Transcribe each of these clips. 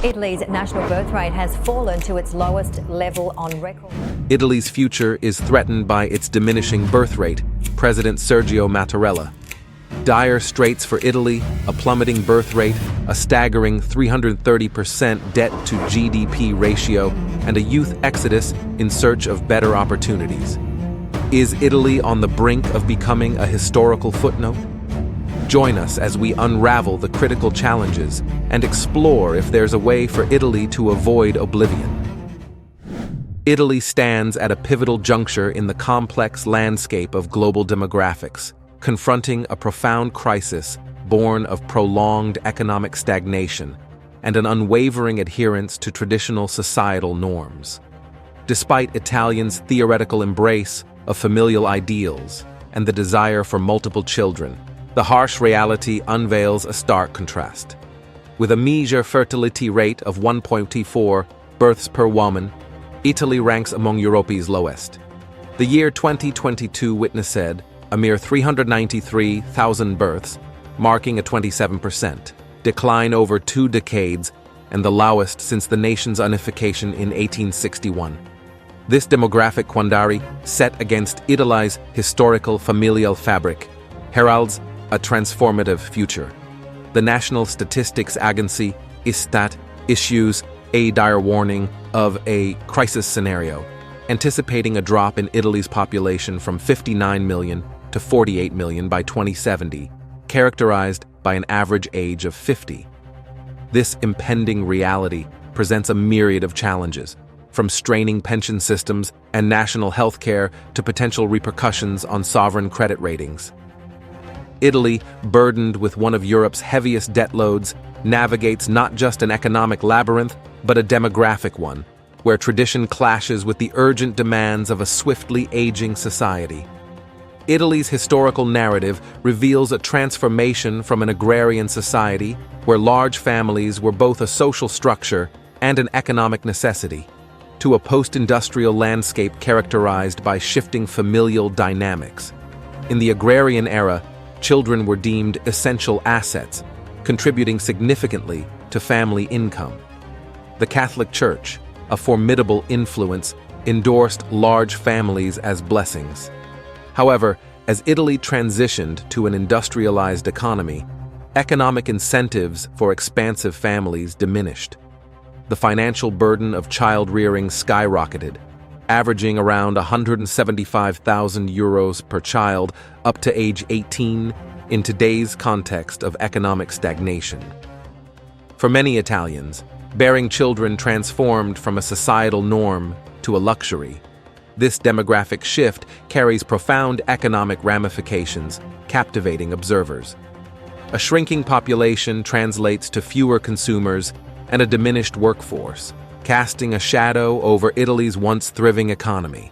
Italy's national birth rate has fallen to its lowest level on record. Italy's future is threatened by its diminishing birth rate, President Sergio Mattarella. Dire straits for Italy, a plummeting birth rate, a staggering 330% debt-to-GDP ratio, and a youth exodus in search of better opportunities. Is Italy on the brink of becoming a historical footnote? Join us as we unravel the critical challenges and explore if there's a way for Italy to avoid oblivion. Italy stands at a pivotal juncture in the complex landscape of global demographics, confronting a profound crisis born of prolonged economic stagnation and an unwavering adherence to traditional societal norms. Despite Italians' theoretical embrace of familial ideals and the desire for multiple children, the harsh reality unveils a stark contrast. With a meager fertility rate of 1.4 births per woman, Italy ranks among Europe's lowest. The year 2022 witnessed a mere 393,000 births, marking a 27% decline over 2 decades and the lowest since the nation's unification in 1861. This demographic quandary, set against Italy's historical familial fabric, heralds a transformative future. The National Statistics Agency, Istat, issues a dire warning of a crisis scenario, anticipating a drop in Italy's population from 59 million to 48 million by 2070, characterized by an average age of 50. This impending reality presents a myriad of challenges, from straining pension systems and national health care to potential repercussions on sovereign credit ratings. Italy, burdened with one of Europe's heaviest debt loads, navigates not just an economic labyrinth, but a demographic one, where tradition clashes with the urgent demands of a swiftly aging society. Italy's historical narrative reveals a transformation from an agrarian society where large families were both a social structure and an economic necessity, to a post-industrial landscape characterized by shifting familial dynamics. In the agrarian era, children were deemed essential assets, contributing significantly to family income. The Catholic Church, a formidable influence, endorsed large families as blessings. However, as Italy transitioned to an industrialized economy, economic incentives for expansive families diminished. The financial burden of child-rearing skyrocketed, averaging around €175,000 per child up to age 18 in today's context of economic stagnation. For many Italians, bearing children transformed from a societal norm to a luxury. This demographic shift carries profound economic ramifications, captivating observers. A shrinking population translates to fewer consumers and a diminished workforce, casting a shadow over Italy's once thriving economy.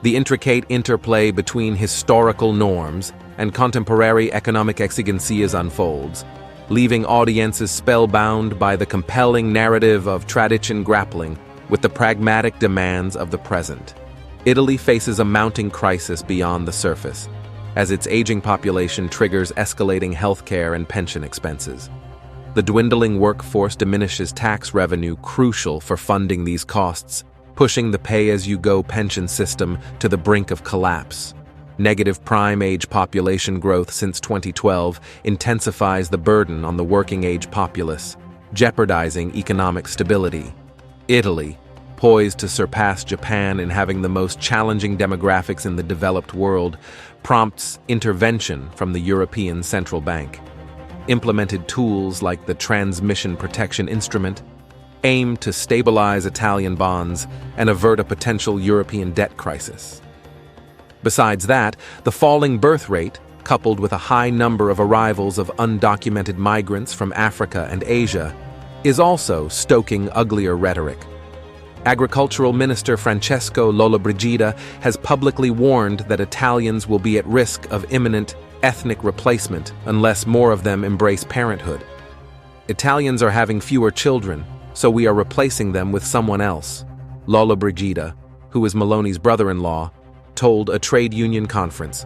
The intricate interplay between historical norms and contemporary economic exigencies unfolds, leaving audiences spellbound by the compelling narrative of tradition grappling with the pragmatic demands of the present. Italy faces a mounting crisis beyond the surface, as its aging population triggers escalating healthcare and pension expenses. The dwindling workforce diminishes tax revenue crucial for funding these costs, pushing the pay-as-you-go pension system to the brink of collapse. Negative prime-age population growth since 2012 intensifies the burden on the working-age populace, jeopardizing economic stability. Italy, poised to surpass Japan in having the most challenging demographics in the developed world, prompts intervention from the European Central Bank. Implemented tools like the Transmission Protection Instrument aim to stabilize Italian bonds and avert a potential European debt crisis. Besides that, the falling birth rate, coupled with a high number of arrivals of undocumented migrants from Africa and Asia, is also stoking uglier rhetoric. Agricultural Minister Francesco Lollobrigida has publicly warned that Italians will be at risk of imminent ethnic replacement unless more of them embrace parenthood. Italians are having fewer children, so we are replacing them with someone else, Lollobrigida, who is Meloni's brother-in-law, told a trade union conference.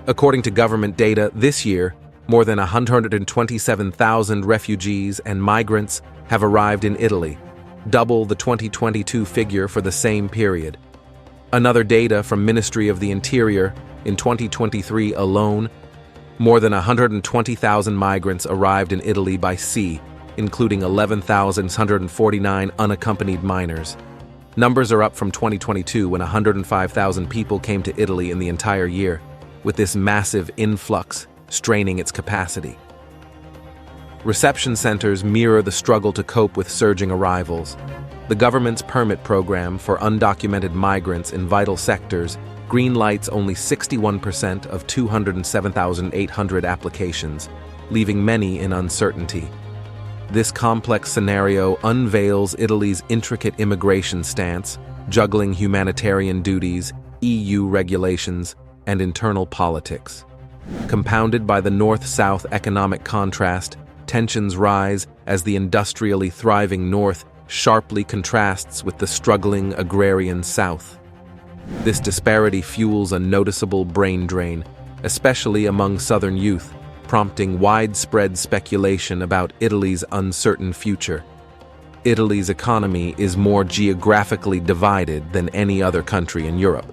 According to government data, this year, more than 127,000 refugees and migrants have arrived in Italy, double the 2022 figure for the same period. Another data from Ministry of the Interior, in 2023 alone, more than 120,000 migrants arrived in Italy by sea, including 11,149 unaccompanied minors. Numbers are up from 2022 when 105,000 people came to Italy in the entire year, with this massive influx straining its capacity. Reception centers mirror the struggle to cope with surging arrivals. The government's permit program for undocumented migrants in vital sectors greenlights only 61% of 207,800 applications, leaving many in uncertainty. This complex scenario unveils Italy's intricate immigration stance, juggling humanitarian duties, EU regulations, and internal politics. Compounded by the North-South economic contrast, tensions rise as the industrially thriving North sharply contrasts with the struggling agrarian South. This disparity fuels a noticeable brain drain, especially among Southern youth, prompting widespread speculation about Italy's uncertain future. Italy's economy is more geographically divided than any other country in Europe.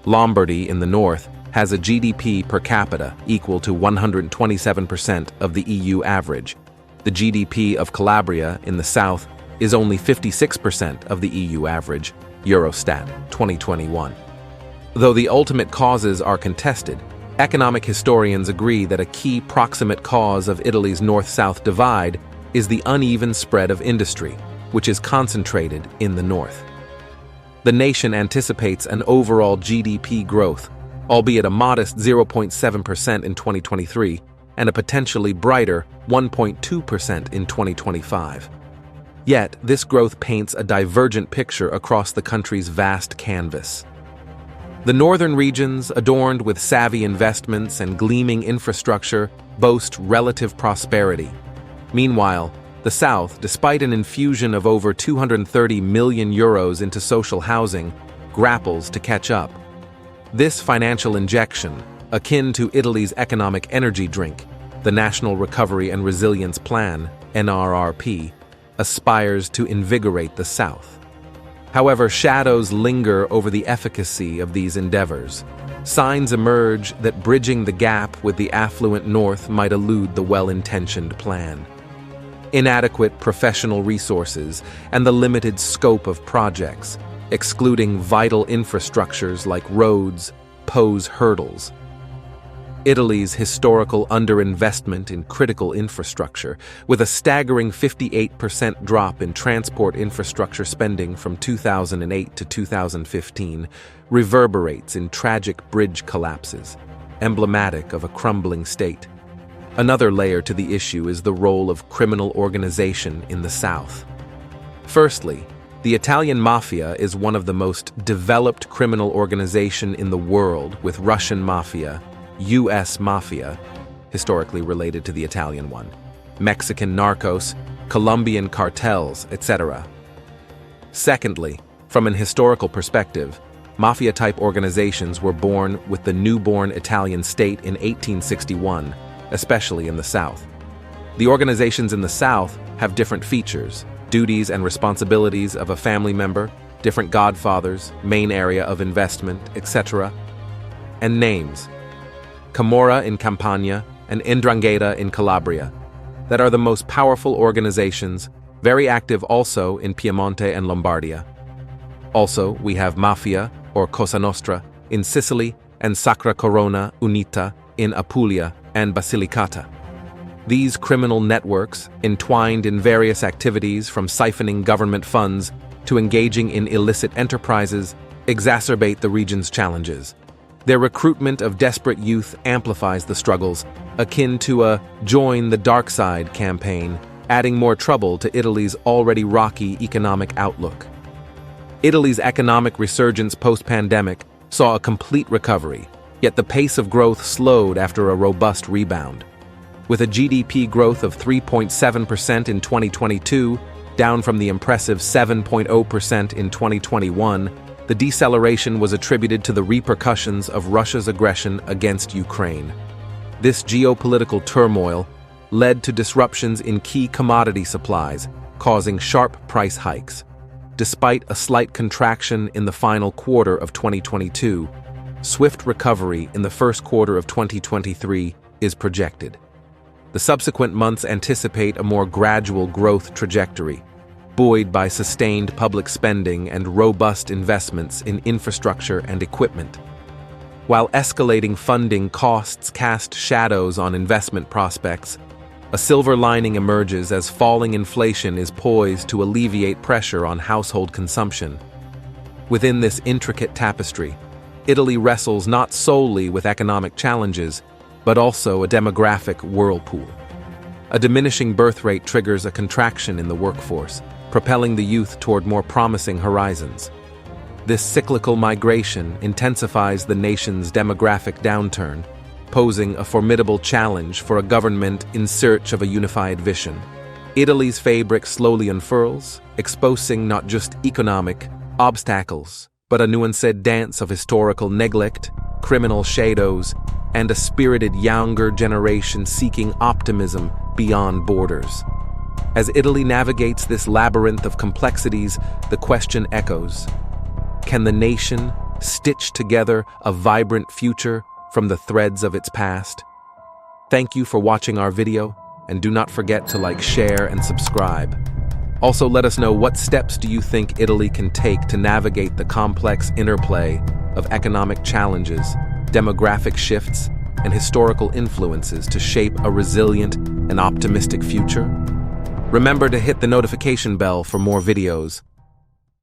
Lombardy in the north has a GDP per capita equal to 127% of the EU average. The GDP of Calabria in the south is only 56% of the EU average, Eurostat 2021. Though the ultimate causes are contested, economic historians agree that a key proximate cause of Italy's north-south divide is the uneven spread of industry, which is concentrated in the north. The nation anticipates an overall GDP growth, albeit a modest 0.7% in 2023 and a potentially brighter 1.2% in 2025. Yet, this growth paints a divergent picture across the country's vast canvas. The northern regions, adorned with savvy investments and gleaming infrastructure, boast relative prosperity. Meanwhile, the south, despite an infusion of over 230 million euros into social housing, grapples to catch up. This financial injection, akin to Italy's economic energy drink, the National Recovery and Resilience Plan, NRRP, aspires to invigorate the South. However, shadows linger over the efficacy of these endeavors. Signs emerge that bridging the gap with the affluent North might elude the well-intentioned plan. Inadequate professional resources and the limited scope of projects, excluding vital infrastructures like roads, pose hurdles. Italy's historical underinvestment in critical infrastructure, with a staggering 58% drop in transport infrastructure spending from 2008 to 2015, reverberates in tragic bridge collapses, emblematic of a crumbling state. Another layer to the issue is the role of criminal organization in the South. Firstly, the Italian mafia is one of the most developed criminal organizations in the world, with Russian mafia, U.S. mafia, historically related to the Italian one, Mexican narcos, Colombian cartels, etc. Secondly, from an historical perspective, mafia-type organizations were born with the newborn Italian state in 1861, especially in the South. The organizations in the South have different features, duties and responsibilities of a family member, different godfathers, main area of investment, etc. And names: Camorra in Campania and 'Ndrangheta in Calabria, that are the most powerful organizations, very active also in Piemonte and Lombardia. Also, we have Mafia, or Cosa Nostra, in Sicily and Sacra Corona Unita in Apulia and Basilicata. These criminal networks, entwined in various activities from siphoning government funds to engaging in illicit enterprises, exacerbate the region's challenges. Their recruitment of desperate youth amplifies the struggles, akin to a "Join the Dark Side" campaign, adding more trouble to Italy's already rocky economic outlook. Italy's economic resurgence post-pandemic saw a complete recovery, yet the pace of growth slowed after a robust rebound. With a GDP growth of 3.7% in 2022, down from the impressive 7.0% in 2021, the deceleration was attributed to the repercussions of Russia's aggression against Ukraine. This geopolitical turmoil led to disruptions in key commodity supplies, causing sharp price hikes. Despite a slight contraction in the final quarter of 2022, swift recovery in the first quarter of 2023 is projected. The subsequent months anticipate a more gradual growth trajectory, buoyed by sustained public spending and robust investments in infrastructure and equipment. While escalating funding costs cast shadows on investment prospects, a silver lining emerges as falling inflation is poised to alleviate pressure on household consumption. Within this intricate tapestry, Italy wrestles not solely with economic challenges, but also a demographic whirlpool. A diminishing birth rate triggers a contraction in the workforce, propelling the youth toward more promising horizons. This cyclical migration intensifies the nation's demographic downturn, posing a formidable challenge for a government in search of a unified vision. Italy's fabric slowly unfurls, exposing not just economic obstacles, but a nuanced dance of historical neglect, criminal shadows, and a spirited younger generation seeking optimism beyond borders. As Italy navigates this labyrinth of complexities, the question echoes: can the nation stitch together a vibrant future from the threads of its past? Thank you for watching our video, and do not forget to like, share, and subscribe. Also, let us know, what steps do you think Italy can take to navigate the complex interplay of economic challenges, demographic shifts, and historical influences to shape a resilient and optimistic future? Remember to hit the notification bell for more videos.